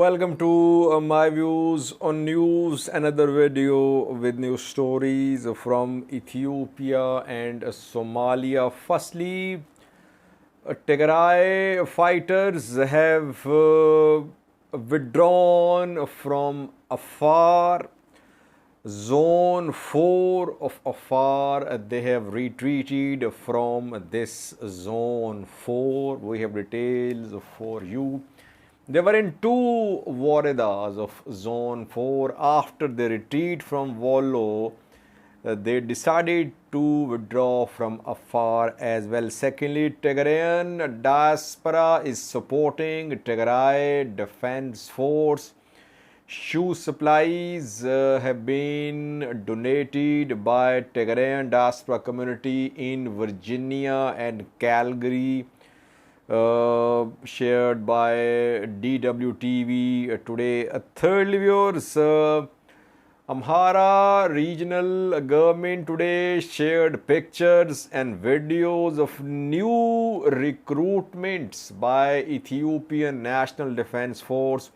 Welcome to my views on news, another video with new stories from Ethiopia and Somalia. Firstly, Tigray fighters have withdrawn from Afar, Zone 4 of Afar. They have retreated from this Zone 4. We have details for you. They were in two Waredas of Zone 4. After the retreat from Wollo, they decided to withdraw from Afar as well. Secondly, Tigrayan diaspora is supporting Tigray Defense Force. Shoe supplies have been donated by Tigrayan diaspora community in Virginia and Calgary. Shared by DWTV today. Thirdly, viewers, Amhara regional government today shared pictures and videos of new recruitments by Ethiopian National Defense Force.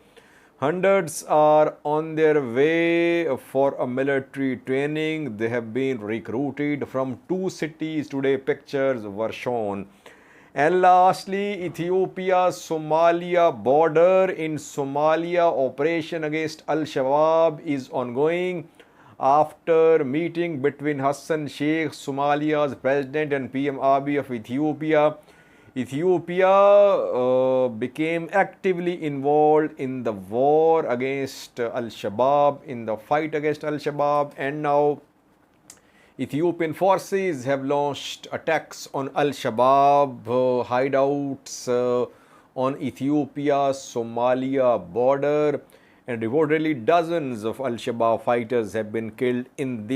Hundreds are on their way for a military training. They have been recruited from two cities. Today, pictures were shown. And lastly, Ethiopia Somalia border in Somalia operation against Al-Shabaab is ongoing after meeting between Hassan Sheikh, Somalia's president, and PM Abiy of Ethiopia. Ethiopia became actively involved in the war against Al-Shabaab, in the fight against Al-Shabaab, and now Ethiopian forces have launched attacks on Al-Shabaab hideouts on Ethiopia-Somalia border, and reportedly dozens of Al-Shabaab fighters have been killed in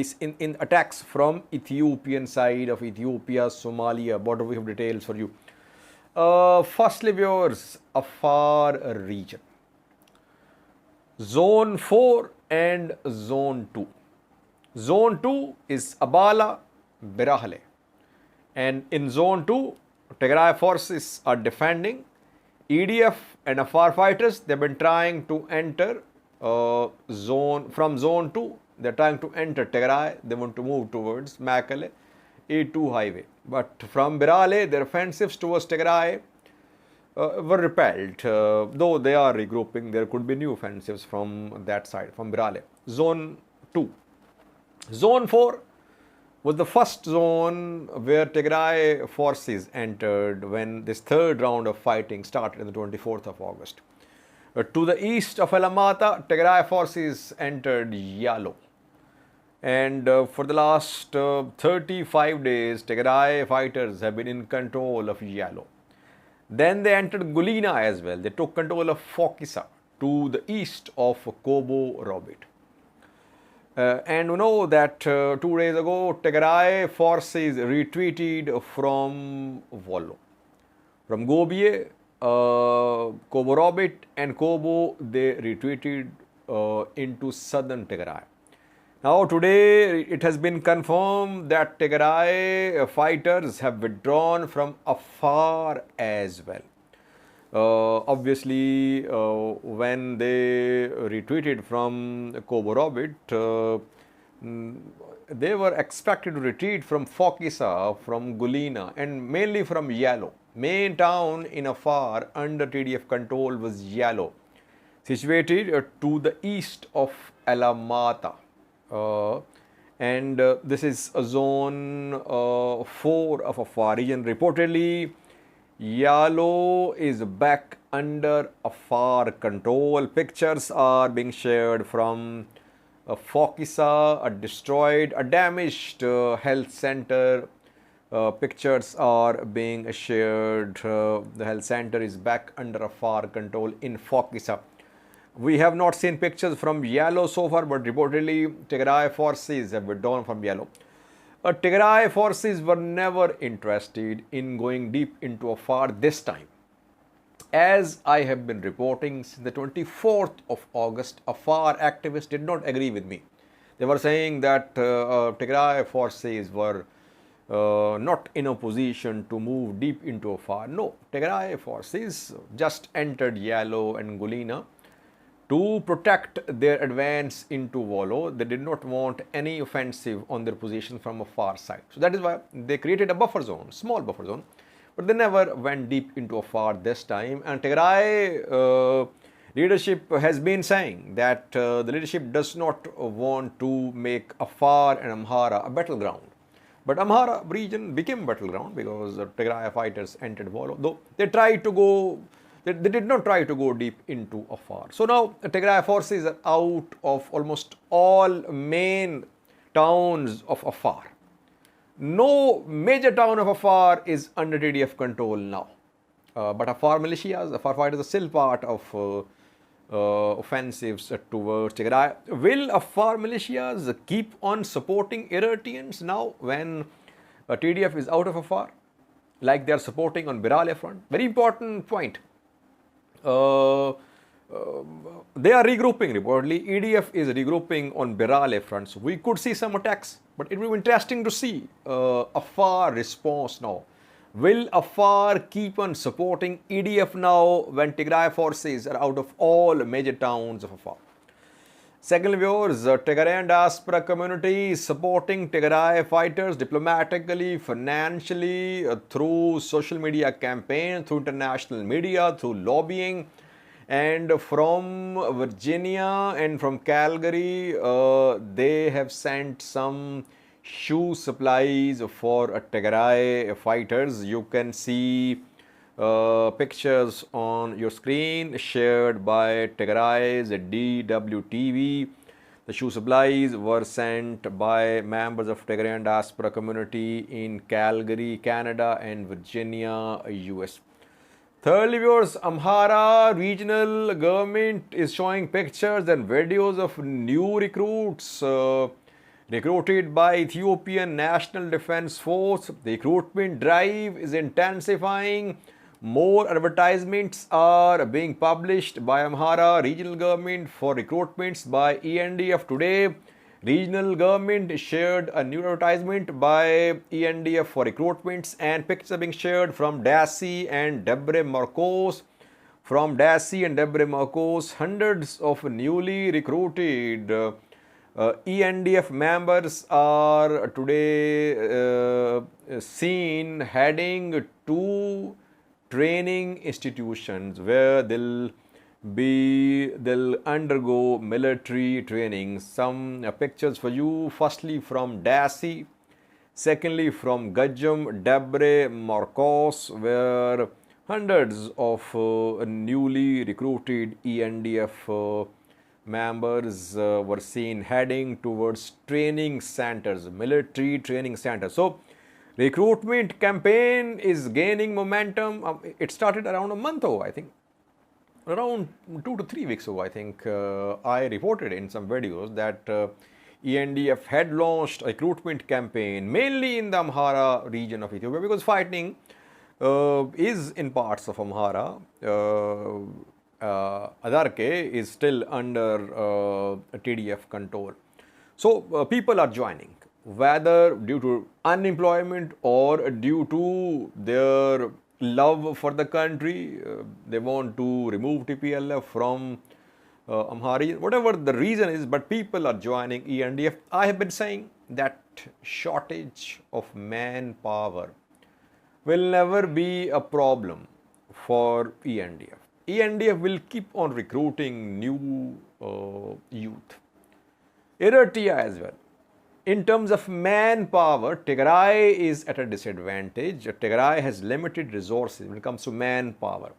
attacks from Ethiopian side of Ethiopia-Somalia border. We have details for you. Firstly, viewers, Afar region, Zone 4 and Zone 2. Zone 2 is Abala, Berahle. And in Zone 2, Tigray forces are defending. EDF and Afar fighters, they've been trying to enter from Zone 2. They're trying to enter Tigray. They want to move towards Mekelle, A2 highway. But from Berahle, their offensives towards Tigray were repelled. Though they are regrouping, there could be new offensives from that side, from Berahle. Zone 2. Zone 4 was the first zone where Tigray forces entered when this third round of fighting started on the 24th of August. To the east of Alamata, Tigray forces entered Yalo. And for the last 35 days, Tigray fighters have been in control of Yalo. Then they entered Gulina as well. They took control of Fokisa to the east of Kobo Robit. And you know that 2 days ago, Tigray forces retreated from Wollo. From Gobiye, Kobo Robit and Kobo, they retreated into southern Tigray. Now today, it has been confirmed that Tigray fighters have withdrawn from Afar as well. Obviously, when they retreated from Kobo Robit, they were expected to retreat from Fokisa, from Gulina, and mainly from Yalo. Main town in Afar under TDF control was Yalo, situated to the east of Alamata. And this is a zone 4 of Afar region. Reportedly, Yalo is back under Afar control. Pictures are being shared from Fokisa, a damaged health center. Pictures are being shared. The health center is back under Afar control in Fokisa. We have not seen pictures from Yalo so far, but reportedly Tigray forces have withdrawn from Yalo. Tigray forces were never interested in going deep into Afar this time. As I have been reporting since the 24th of August, Afar activists did not agree with me. They were saying that Tigray forces were not in a position to move deep into Afar. No, Tigray forces just entered Yalo and Gulina. to protect their advance into Wollo. They did not want any offensive on their position from a far side. So that is why they created a buffer zone, small buffer zone, but they never went deep into Afar this time. And Tigray leadership has been saying that the leadership does not want to make Afar and Amhara a battleground. But Amhara region became battleground because Tigray fighters entered Wollo, though they tried to go, they did not try to go deep into Afar. So now the Tigray forces are out of almost all main towns of Afar. No major town of Afar is under TDF control now. But Afar militias, Afar fighters are still part of offensives towards Tigray. Will Afar militias keep on supporting Eritreans now when TDF is out of Afar, like they are supporting on Birale front? Very important point. They are regrouping reportedly. EDF is regrouping on Birale front. So we could see some attacks, but it will be interesting to see Afar response now. Will Afar keep on supporting EDF now when Tigray forces are out of all major towns of Afar? Second, viewers, Tigrayan diaspora community is supporting Tigray fighters diplomatically, financially, through social media campaign, through international media, through lobbying. And from Virginia and from Calgary, they have sent some shoe supplies for Tigray fighters. You can see pictures on your screen shared by Tigray's DWTV. The shoe supplies were sent by members of Tigrayan diaspora community in Calgary, Canada and Virginia, US. Thirdly, viewers, Amhara regional government is showing pictures and videos of new recruits recruited by Ethiopian National Defense Force. The recruitment drive is intensifying. More advertisements are being published by Amhara regional government for recruitments by ENDF today. Regional government shared a new advertisement by ENDF for recruitments, and pictures are being shared from Dassi and Debre Marcos. From Dassi and Debre Marcos, hundreds of newly recruited ENDF members are today seen heading to training institutions where they'll undergo military training. Some pictures for you. Firstly from Dassi, secondly from Gajam, Debre Marcos, where hundreds of newly recruited ENDF members were seen heading towards training centers, military training centers. So recruitment campaign is gaining momentum. It started around a month ago, I think. Around 2 to 3 weeks ago, I think, I reported in some videos that ENDF had launched a recruitment campaign mainly in the Amhara region of Ethiopia, because fighting is in parts of Amhara. Adarke is still under TDF control. So people are joining, whether due to unemployment or due to their love for the country. They want to remove TPLF from Amhara, whatever the reason is, but people are joining ENDF. I have been saying that shortage of manpower will never be a problem for ENDF. ENDF will keep on recruiting new youth. Eritrea as well. In terms of manpower, Tigray is at a disadvantage. Tigray has limited resources when it comes to manpower.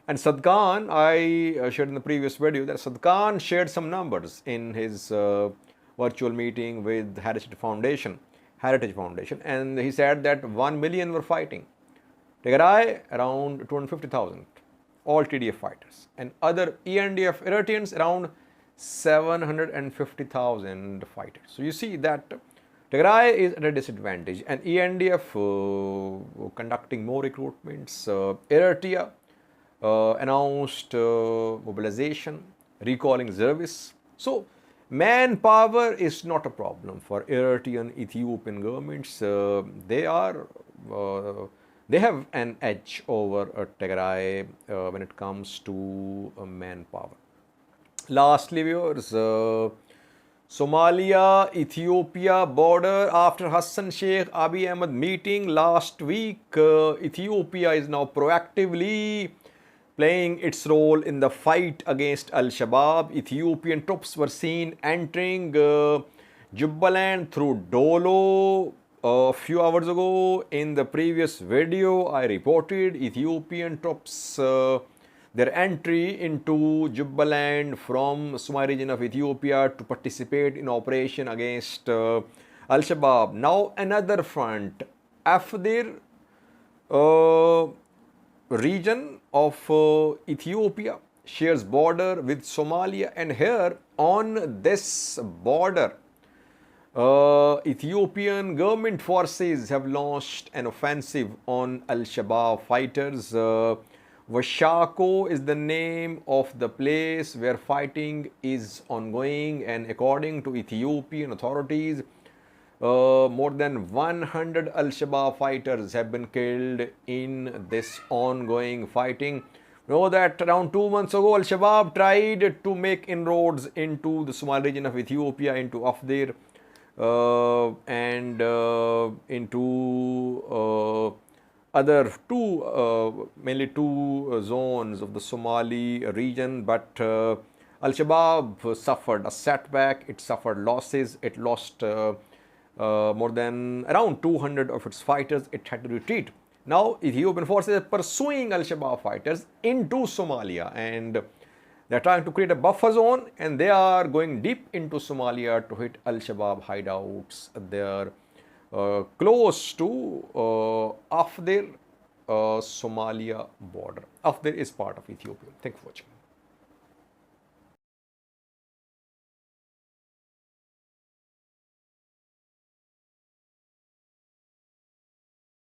And Sadkan, I shared in the previous video that Sadkan shared some numbers in his virtual meeting with Heritage Foundation, and he said that 1 million were fighting. Tigray around 250,000, all TDF fighters, and other ENDF Eritreans around 750,000 fighters. So you see that Tigray is at a disadvantage, and ENDF conducting more recruitments. Eritrea announced mobilization, recalling reservists. So manpower is not a problem for Eritrean Ethiopian governments. They have an edge over Tigray when it comes to manpower. Lastly, viewers, Somalia Ethiopia border after Hassan Sheikh Abiy Ahmed meeting last week, Ethiopia is now proactively playing its role in the fight against Al Shabaab. Ethiopian troops were seen entering Jubaland through Dolo a few hours ago. In the previous video, I reported Ethiopian troops. Their entry into Jubaland from Somalia region of Ethiopia to participate in operation against Al-Shabaab. Now another front, Afar region of Ethiopia shares border with Somalia, and here on this border, Ethiopian government forces have launched an offensive on Al-Shabaab fighters. Washako is the name of the place where fighting is ongoing, and according to Ethiopian authorities, more than 100 Al Shabaab fighters have been killed in this ongoing fighting. We know that around 2 months ago, Al Shabaab tried to make inroads into the Somali region of Ethiopia, into Afar, and into other mainly two zones of the Somali region, but Al-Shabaab suffered a setback, it suffered losses, it lost more than around 200 of its fighters, it had to retreat. Now Ethiopian forces are pursuing Al-Shabaab fighters into Somalia, and they are trying to create a buffer zone, and they are going deep into Somalia to hit Al-Shabaab hideouts there close to Afar Somalia border. Afar is part of Ethiopia. Thank you for watching.